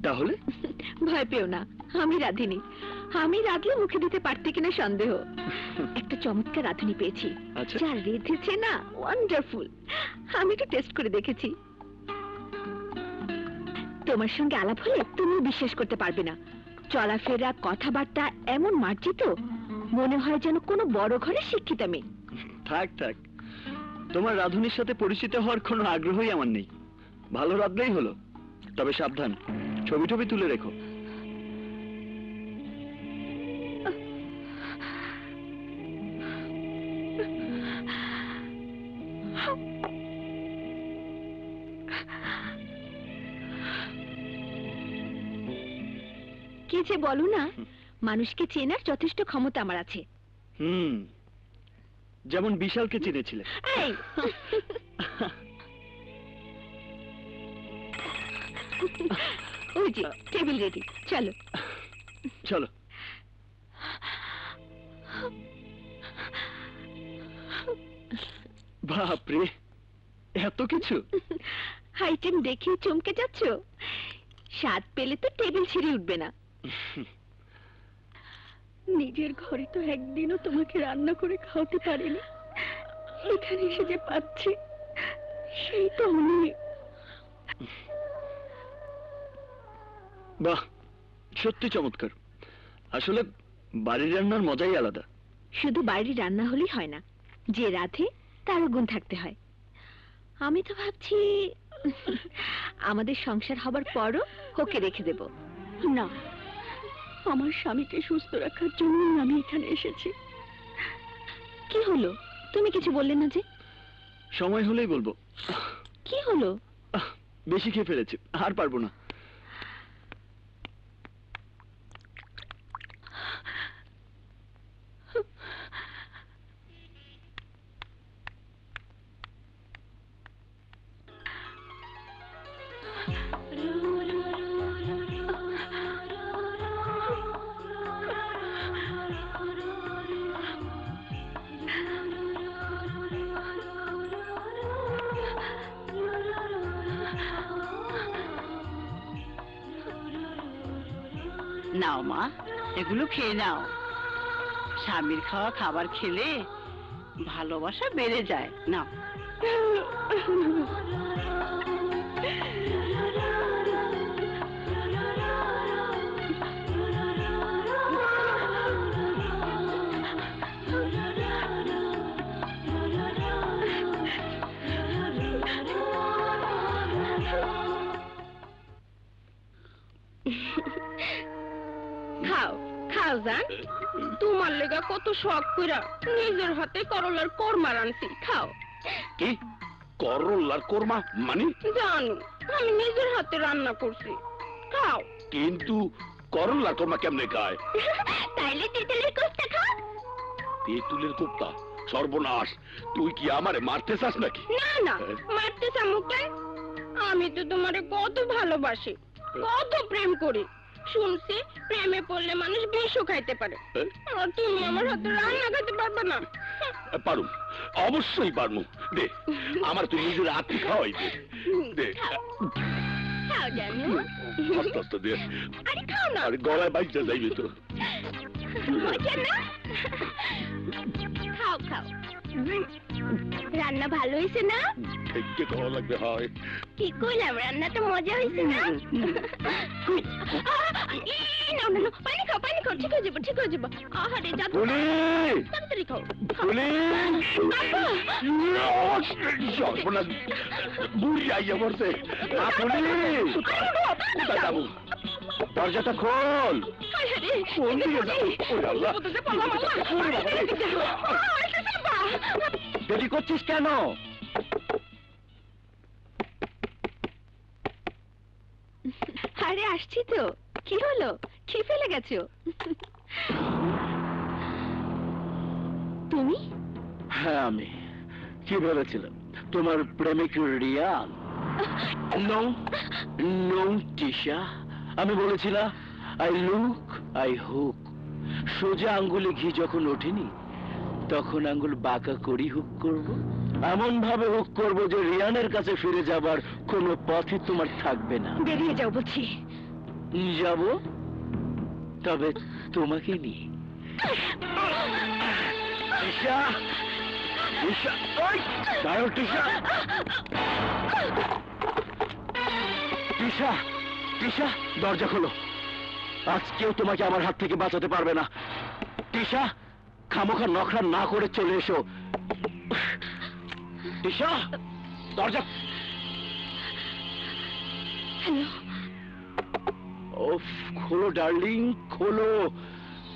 তাহলে ভয় পেও না, আমি রাঁধিনি। আমি রাঁধলে মুখে দিতে পারতে কিনা সন্দেহ। একটা চমৎকার রাঁধুনি পেয়েছি, যা রেঁধেছে না ওয়ান্ডারফুল। আমি একটু টেস্ট করে দেখেছি। তোমার সঙ্গে আলাপ হলে তুমি বিশ্বাস করতে পারবে না। চলাফেরা, কথাবার্তা এমন মার্জিত, মনে হয় যেন কোনো বড় ঘরে শিক্ষিতা মেয়ে। থাক থাক, তোমার রাঁধুনির সাথে পরিচিত হওয়ার কোনো আগ্রহই আমার নেই। ভালো রাঁধলেই হলো। তবে সাবধান, ছবি টবি তুলে রেখো। কি যে বলো না, মানুষকে চেনার যথেষ্ট ক্ষমতা আমার আছে। যেমন বিশালকে চিনেছিলে। এই ওই যে টেবিল রেডি, চলো চলো। বাপরে, এত কিছু! আইটেম দেখে চমকে যাচ্ছ? স্বাদ পেলে তো টেবিল ছেড়ে উঠবে না। নিজের ঘরে তো একদিনও তোমাকে রান্না করে খাওয়াতে পারিনি, এখানে এসে যে পাচ্ছি সেই তো অনেক। বাহ, সত্যি চমৎকার। আসলে বাড়ির রান্নার মজাই আলাদা। শুধু বাড়ির রান্না হলেই হয় না, যে রাধে তারও গুণ থাকতে হয়। আমি তো ভাবছি আমাদের সংসার হবার পরও ওকে রেখে দেব। না, আমার স্বামীকে সুস্থ রাখার জন্য আমি এখানে এসেছি। কি হলো, তুমি কিছু বললে না যে? সময় হলেই বলবো। কি হলো? বেশি খেয়ে ফেলেছি, আর পারবো না। নাও মা, এগুলো খেয়ে নাও। স্বামীর খাওয়া খাবার খেলে ভালোবাসা বেড়ে যায়। নাও। খাও খাও জান, তোমার লেগা কত শখ কইরা নিজের হাতে করলার কোরমা রাঁধছি, খাও। কি করলার কোরমা মানে? জানো, আমি নিজের হাতে রান্না করছি, খাও। কিন্তু করলার কোরমা কেমনে খায়? তাইলে তেঁতুলের কোফতা খাও। তেঁতুলের কোফতা? সর্বনাশ, তুই কি আমারে মারতে চাস নাকি? না না, মারতে চামু কেন? আমি তো তোমারে কত ভালোবাসি, কত প্রেম করি। শুনছি প্রেমে পড়লে মানুষ বিষও খাইতে পারে, আর তুমি আমার হাতে রান্না খেতে পারবে না। পারু, অবশ্যই পারমু। দে, আমার তুই নিজের হাতে খাওয়াই দে। দে, খাও জানো। আস্তে আস্তে দে। আরে খাও না। আরে গলায় বাইচা যাইবে তো। মজা না? খাও খাও। রান্না ভালো হয়েছে না? দেখতে খাওয়া লাগবে হয়। কি কইলাম, রান্না তো মজা হয়েছে না? না না না, পানি খাও পানি খাও, ঠিক হয়ে যাবো ঠিক হয়ে যাবো। আহারে যা, তাড়াতাড়ি খাও। বুড়ি আইয়া পড়ছে। কোথায় যাবো? দরজাটা খোল। কোন দিকে যাবো? ওরে আল্লাহ, দেরি করছিস কেন? আরে আসছি তো। কি হলো, খেয়ে ফেলে গেছো? তুমি? হ্যাঁ আমি। কি ভেবেছিলাম তোমার প্রেমিক রিয়ান? নো নো টিশা, আমি বলেছিলাম আই লুক আই হুক। সোজা আঙ্গুলে ঘি যখন ওঠেনি তখন আঙ্গুল বাঁকা করি হুক করব, এমন ভাবে হুক করব যে রিয়ানের কাছে ফিরে যাবার কোনো পথই তোমার থাকবে না। বেরিয়ে যাও বলছি। যাব, তবে তোমাকে নিয়ে। টিশা, টিশা, ওই দাঁড়াও টিশা। টিশা, টিশা, দরজা খোলো। আজ কেউ তোমাকে আমার হাত থেকে বাঁচাতে পারবে না। টিশা, খামোখা নখরা না করে চলে এসো। টিশা, দরজা। হ্যালো। ওফ, খোলো ডার্লিং, খোলো,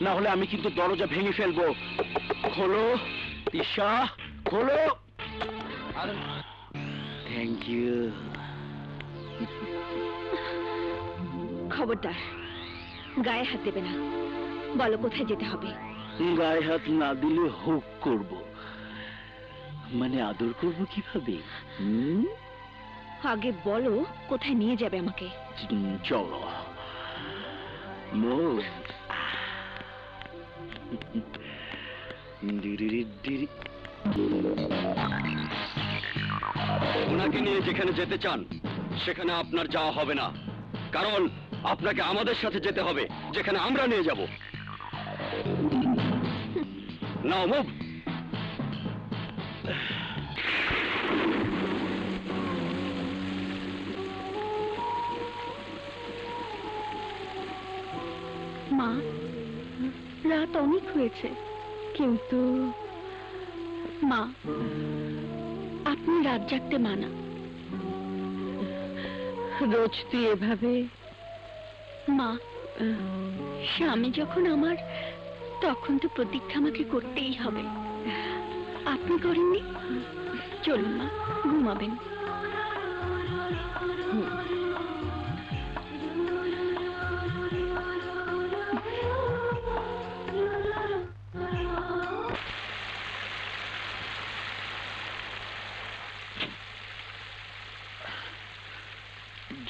না হলে আমি কিন্তু দরজা ভেঙে ফেলবো। খোলো টিশা, খোলো। Thank you. খবরদার, গায়ে হাত দেবে না। বলো কোথায় যেতে হবে। গায়ে হাত না দিলে হুক করব, মানে আদর করব কিভাবে? আগে বলো কোথায় নিয়ে যাবে আমাকে। চলো মোর। ওনাকে নিয়ে যেখানে যেতে চান সেখানে আপনার যাওয়া হবে না, কারণ আপনাকে আমাদের সাথে যেতে হবে যেখানে আমরা নিয়ে যাব। নাও মুভ। মা, রাত অনেক হয়েছে, কিন্তু মা, আপনি রাত জাগতে মানা। রোজ তুই এভাবে। মা, স্বামী যখন আমার, তখন তো প্রতীক্ষা আমাকে করতেই হবে। আপনি করেননি? চলুন মা, ঘুমাবেন।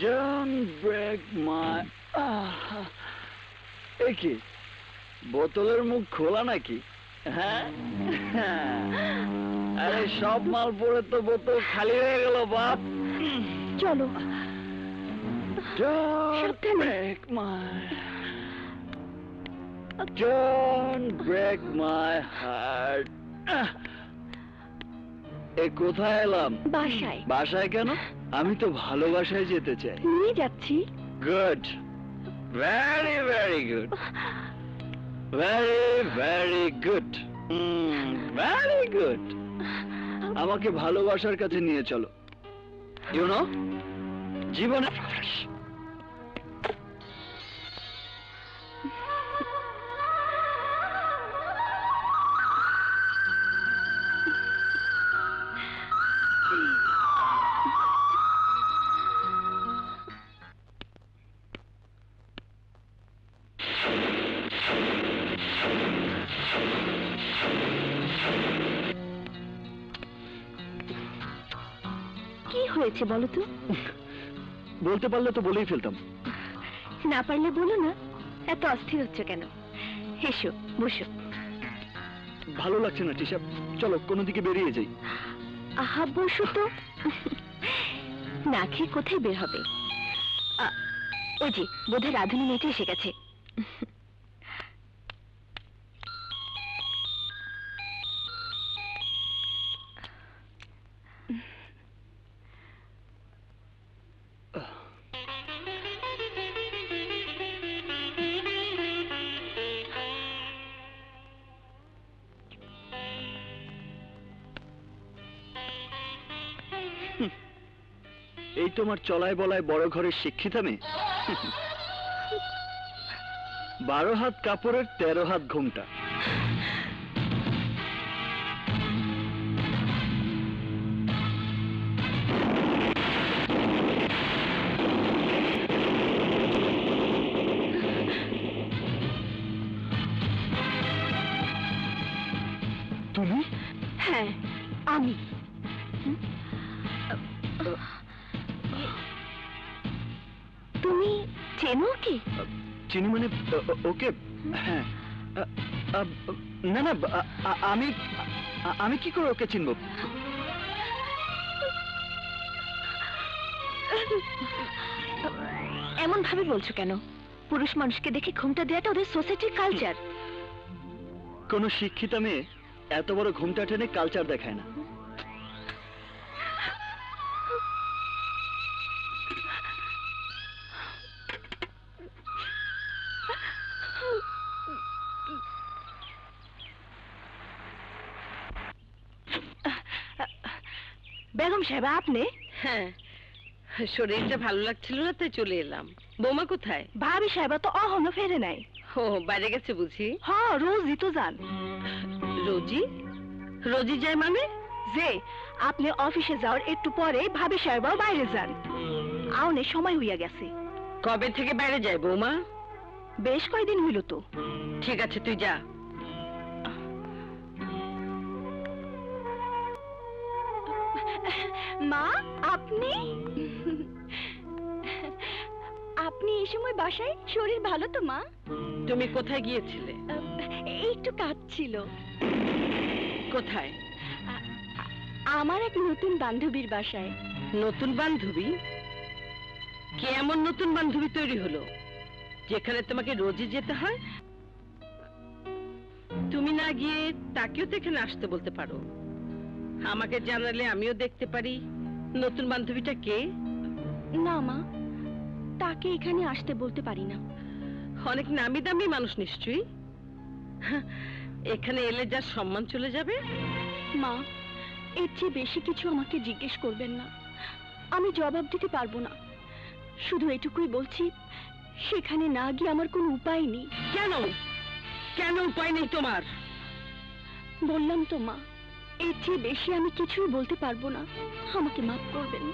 Don't break my... কি বোতলের মুখ খোলা নাকি? হ্যাঁ, আরে সব মাল পড়ে তো বোতল খালি হয়ে গেল বাপ। চলো। Don't break my... Don't break my heart. এ কোথায় এলাম? বাসায়। বাসায় কেন? আমি তো ভালোবাসায় যেতে চাই। নিয়ে যাচ্ছি। Good, very very good, very very good, very good. আমাকে ভালোবাসার কাছে নিয়ে চলো। ইউ নো, জীবনে কি হয়েছে বলো তো? বলতে পারলে তো বলেই ফেলতাম। না পারলে বলো না। এত অস্থির হচ্ছে কেন? এসো, বসো। ভালো লাগছে না টিশা, চলো কোনো দিকে বেরিয়ে যাই। আহা, বসো তো। না খেয়ে কোথায় বের হবে? ওই যে বোধহয় রাধুনী মেয়েটা এসে গেছে। এই তোমার চলায় বলায় বড় ঘরের শিক্ষিতা মেয়ে। 12 হাত কাপড়ের 13 হাত ঘোমটা। তুমি? হ্যাঁ, আমি। তুমি চেনো কি? চিনি মানে ওকে? হ্যাঁ। না না, আমি আমি কি করে ওকে চিনব? এমন ভাবে বলছো কেন? পুরুষ মানুষকে দেখে ঘুমটা দেওয়াটা ওদের সোসাইটির কালচার। কোন শিক্ষিত মেয়ে এত বড় ঘুমটা টেনে কালচার দেখায় না। বেগম সাহেব, আপনি? হ্যাঁ, শরীরটা ভালো লাগছিল না তাই চলে এলাম। বৌমা কোথায়? ভাবি সাহেব তো অহনো ফেরে নাই। ও বাইরে গেছে বুঝি? হ্যাঁ, রোজই তো যান। রোজি? রোজি যায় মানে? যে আপনি অফিসে যাওয়ার একটু পরে ভাবি সাহেবও বাইরে যান। আউনের সময় হইয়া গেছে। কবে থেকে বাইরে যায় বৌমা? বেশ কয়দিন হইল তো। ঠিক আছে তুই যা। মা, আপনি? আপনি এই সময় বাসায়? শরীর ভালো তো মা? তুমি কোথায় গিয়েছিলে? একটু কাজ ছিল। কোথায়? আমার এক নতুন বান্ধবীর বাসায়। নতুন বান্ধবী? কে এমন নতুন বান্ধবী তৈরি হলো যেখানে তোমাকে রোজই যেতে হয়? তুমি না গিয়ে তাকেও তো এখানে আসতে বলতে পারো। আমাকে জানালে আমিও দেখতে পারি নতুন বান্ধবীটা কে। না মা, তাকে এখানে আসতে বলতে পারি না। অনেক নামি দামি মানুষ নিশ্চয়ই। এখানে এলে যার সম্মান চলে যাবে। মা, এর চেয়ে বেশি কিছু আমাকে জিজ্ঞেস করবেন না। আমি জবাব দিতে পারবো না। শুধু এটুকুই বলছি, সেখানে না গিয়ে আমার কোনো উপায় নেই। কেন? কেন উপায় নেই তোমার? বললাম তো মা, এর চেয়ে বেশি আমি কিছুই বলতে পারবো না। আমাকে মাফ করবেন।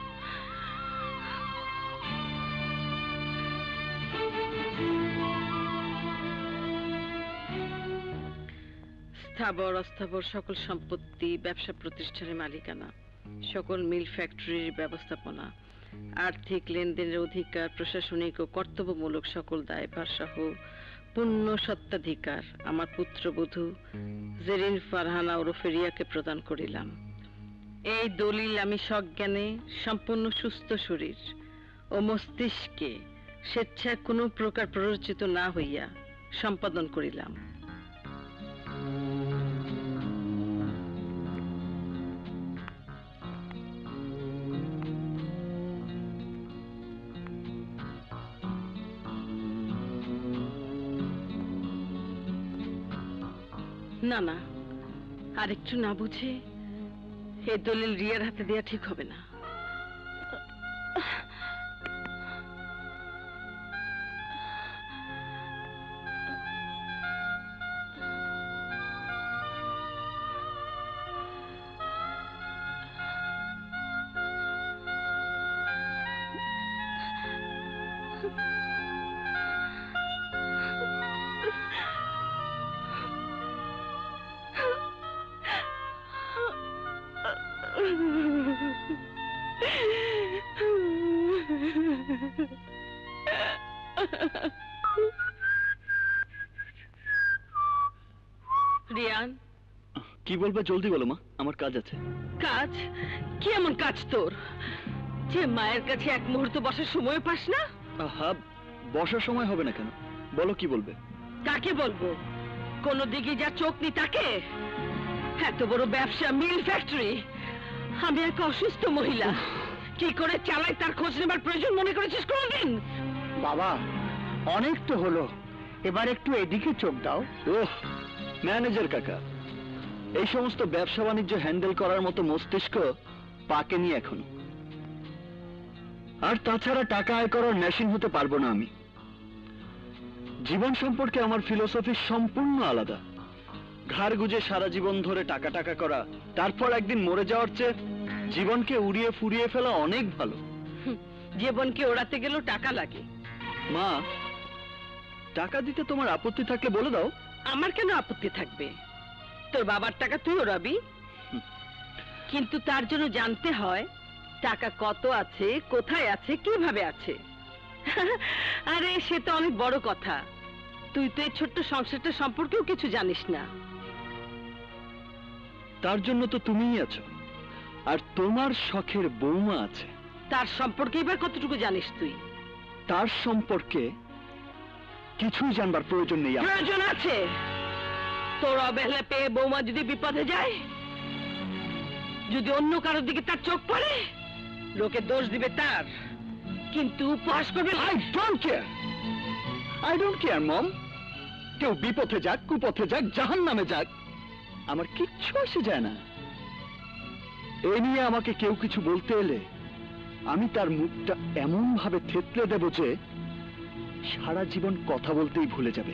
স্থাবর অস্থাবর সকল সম্পত্তি, ব্যবসা প্রতিষ্ঠানের মালিকানা, সকল মিল ফ্যাক্টরির ব্যবস্থাপনা, আর্থিক লেনদেনের অধিকার, প্রশাসনিক ও কর্তব্যমূলক সকল দায়ভার সহ পূর্ণ সত্ত্বাধিকার আমার পুত্রবধূ জেরিন ফারহানা ওরফে রিয়াকে প্রদান করিলাম। এই দলিল আমি সজ্ঞানে সম্পূর্ণ সুস্থ শরীর ও মস্তিষ্কে স্বেচ্ছায় কোনো প্রকার প্ররোচিত না হইয়া সম্পাদন করিলাম। না না, আরেকটু না বুঝে এই দলিল রিয়ার হাতে দেয়া ঠিক হবে না। রিয়ান, কি বলবে জলদি বলো মা, আমার কাজ আছে। কাজ? কি এমন কাজ তোর যে মায়ের কাছে এক মুহূর্ত বসার সময় পাস না? আহা, বসার সময় হবে না কেন, বলো কি বলবে। কাকে বলবো? কোন দিকে যা চোখ নি তাকে? এত বড় ব্যবসা, মিল ফ্যাক্টরি, আমি এক অসুস্থ মহিলা, কি করে চালাই তার খোঁজ নেবার প্রয়োজন মনে করেছিস কোনদিন? বাবা, অনেক তো হলো, এবার একটু এদিকে চোখ দাও। ওহ ম্যানেজার কাকা, এই সমস্ত ব্যবসা বাণিজ্য হ্যান্ডেল করার মতো মস্তিষ্ক পাকেনি এখনো। আর তাছাড়া টাকা আয় করার মেশিন হতে পারবো না আমি। জীবন সম্পর্কে আমার ফিলোসফি সম্পূর্ণ আলাদা। ঘাড় গুজে সারা জীবন ধরে টাকা টাকা করা, তারপর একদিন মরে যাওয়ার চেয়ে জীবনকে উড়িয়ে ফুরিয়ে ফেলা অনেক ভালো। জীবনকে ওড়াতে গেলেও টাকা লাগে। মা, টাকা দিতে তোমার আপত্তি থাকলে বলে দাও। আমার কেন আপত্তি থাকবে? তোর বাবার টাকা তুই ওড়াবি, কিন্তু তার জন্য জানতে হয় টাকা কত আছে, কোথায় আছে, কিভাবে আছে। আরে সে তো অনেক বড় কথা। তুই তো এই ছোট্ট সংসারটা সম্পর্কেও কিছু জানিস না। তার জন্য তো তুমিই আছো, আর তোমার শখের বৌমা আছে। তার সম্পর্কে এবার কতটুকু জানিস তুই? তার সম্পর্কে কিছুই জানবার প্রয়োজন নেই আমার। প্রয়োজন আছে। তোর অবহেলা পেয়ে বৌমা যদি বিপদে যায়, যদি অন্য কারোর দিকে তার চোখ পড়ে, লোকে দোষ দিবে তার, কিন্তু উপহাস করবে। I don't care, মম। কেউ বিপথে যাক, কুপথে যাক, জাহান্নামে যাক, আমার কিচ্ছু আসে যায় না। এই নিয়ে আমাকে কেউ কিছু বলতে এলে আমি তার মুখটা এমন ভাবে থেতলে দেব যে সারা জীবন কথা বলতেই ভুলে যাবে।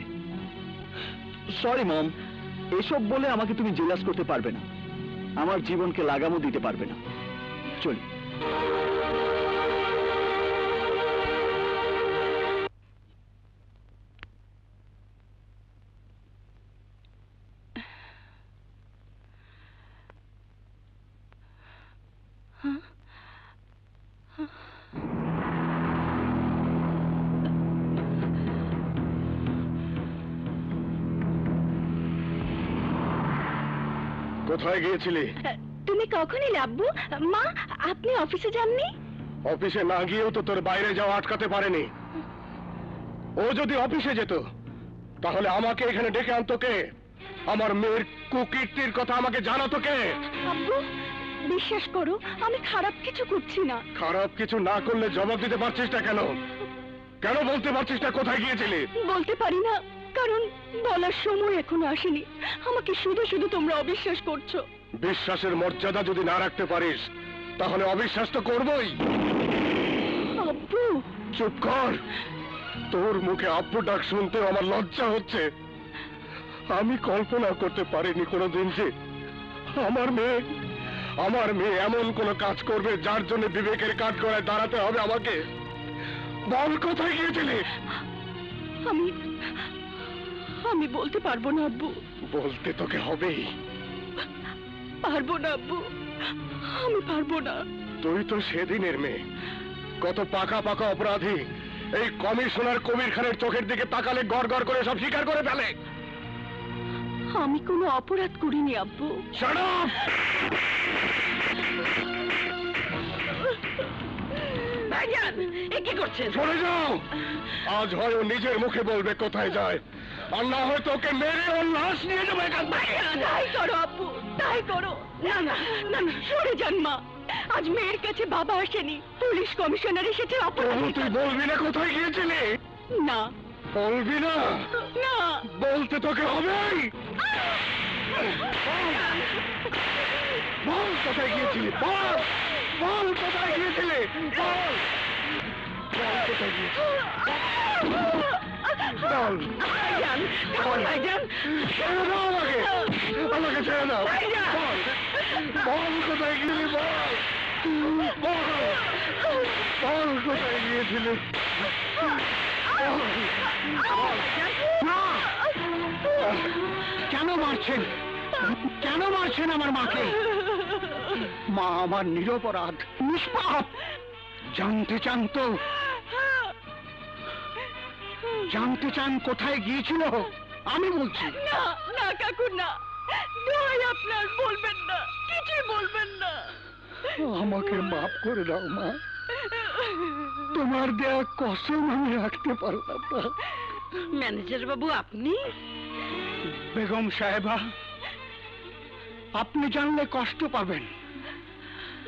সরি মম, এসব বলে আমাকে তুমি জেলাস করতে পারবে না, আমার জীবনকে লাগামও দিতে পারবে না। চলি। কোথায় গিয়েছিলি? তুমি কখন এলে আব্বু? মা, আপনি অফিসে যাননি? অফিসে না গিয়েও তো তোর বাইরে যাওয়া আটকাতে পারেনি। ও যদি অফিসে যেত তাহলে আমাকে এখানে ডেকে আনতো কে? আমার মেয়ের কুকীর্তির কথা আমাকে জানাতো কে? আব্বু, বিশ্বাস করো, আমি খারাপ কিছু করছি না। খারাপ কিছু না করলে জবাব দিতে পারছিস না কেন? কেন বলতে পারছিস না কোথায় গিয়েছিলি? বলতে পারি না, কারণ বলার সময় এখনো আসেনি। আমাকে শুধু শুধু তোমরা অবিশ্বাস করছো। বিশ্বাসের মর্যাদা যদি না রাখতে পারিস তাহলে অবিশ্বাস তো করবই। আব্বু, চুপ কর। তোর মুখে আব্বু ডাক শুনতে আমার লজ্জা হচ্ছে। আমি কল্পনা করতে পারিনি কোনোদিন যে আমার মেয়ে এমন কোনো কাজ করবে যার জন্য বিবেকের কাঠগড়ায় দাঁড়াতে হবে আমাকে। বল কোথায় গিয়েছিলি? আমি বলতে পারবো না আব্বু। বলতে তোকে হবেই। পারবো না আব্বু, আমি পারবো না। তুই তো সেদিনের মেয়ে। কত পাকা পাকা অপরাধী এই কমিশনার কবির খানের চোখের দিকে তাকালে গড় গড় করে সব স্বীকার করে ফেলে। আমি কোনো অপরাধ করিনি আব্বু। Shut up! ভাইজান, এ কি করছেন? চলে যাও। আজ হয় ও নিজের মুখে বলবে কোথায় যায়, আর না হয়তো ওকে মেরে ওর লাশ নিয়ে যাবে এখান থেকে। তাই করো আব্বু, তাই করো। না না না না, সরে যান মা। আজ মেয়ের কাছে বাবা আসেনি, পুলিশ কমিশনার এসেছে। তবু তুই বলবি না কোথায় গিয়েছিলি? না, বলবি না? না। বলতে তোকে হবেই। বল কোথায় গিয়েছিলি? বল বল কোথায় গিয়েছিলি? বল বল কোথায় গিয়েছিলি? বল। ভাইজান, ভাইজান, ছেড়ে দাও আমাকে, আমাকে ছেড়ে দাও। বল বল কোথায় গিয়েছিলি? বল বল বল কোথায় গিয়েছিলি? কেন মারছেন? কেন মারছেন আমার মাকে? মা আমার নিরপরাধ, নিষ্পাপ। জানতে চান তো? জানতে চান কোথায় গিয়েছিল? আমি বলছি। না না কাকু, না, দোহাই আপনার, বলবেন না, কিছুই বলবেন না। আমাকে মাফ করে দাও মা, তোমার দেয়া কসম আমি রাখতে পারলাম না। ম্যানেজার বাবু, আপনি? বেগম সাহেবা, আপনি জানলে কষ্ট পাবেন,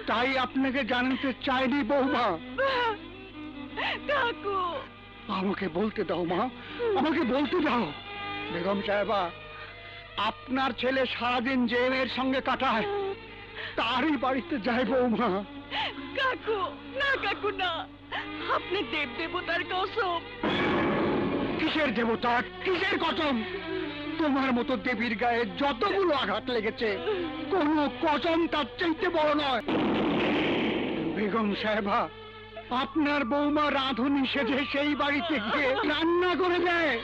তাই আপনাকে জানাতে চাইনি বৌমা। কাকু, আমাকে বলতে দাও মা, আমাকে বলতে দাও। বেগম সাহেবা, আপনার ছেলে সারাদিন যে মেয়ের সঙ্গে কাটায় তারই বাড়িতে যায় বৌমা। কাকু, না কাকু, না, আপনি দেব দেবতার কসম। কিসের দেবতা, কিসের কসম? তোমার মতো দেবীর গায়ে যতগুলো আঘাত লেগেছে কোনো কসম তার চাইতে বড় নয়। বেগম সাহেবা, আপনার বৌমা রাঁধুনি সেজে সেই বাড়িতে গিয়ে রান্না করে দেয়।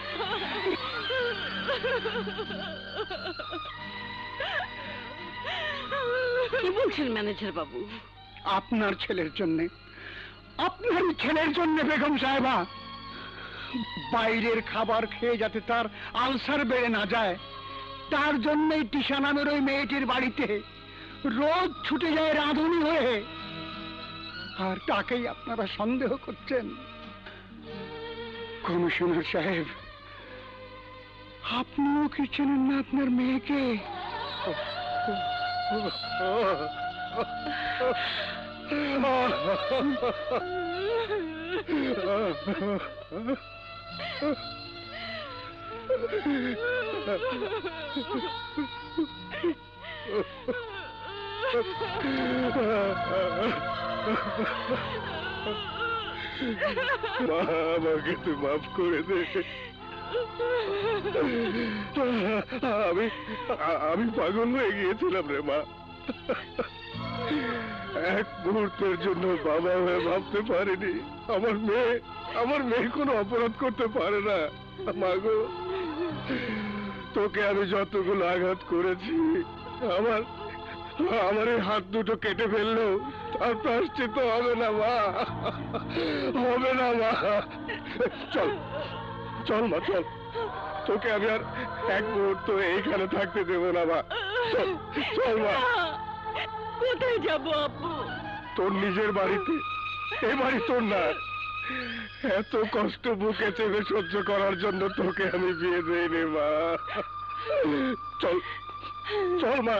কি বলছেন ম্যানেজার বাবু? আপনার ছেলের জন্যে, আপনার ছেলের জন্য বেগম সাহেবা, বাইরের খাবার খেয়ে যাতে তার আলসার বেড়ে না যায় তার জন্যই টিশা নামের ওই মেয়েটির বাড়িতে রোজ ছুটে যায় রাঁধুনি হয়ে। আর তাকেই আপনারা সন্দেহ করছেন। কমিশনার সাহেব, আপনিও কি চেনেন না আপনার মেয়েকে? মা, আমাকে তুই মাফ করে দে। আমি পাগল হয়ে গিয়েছিলাম রে মা। এক মুহূর্তের জন্য বাবা হয়ে ভাবতে পারিনি আমার মেয়ে কোনো অপরাধ করতে পারে না। মাগো, তোকে আমি যতগুলো আঘাত করেছি, আমার এই হাত দুটো কেটে ফেললেও তার প্রায়শ্চিত্ত হবে না মা, হবে না মা। চল চল মা, চল। তোকে আমি আর এক মুহূর্ত এইখানে থাকতে দেবো না মা। চল চল মা। কোথায় যাবো আব্বু? তোর নিজের বাড়িতে। এ বাড়ি তোর না। এত কষ্ট বুকে চেপে সহ্য করার জন্য তোকে আমি বিয়ে দেইনি মা। চল চল মা।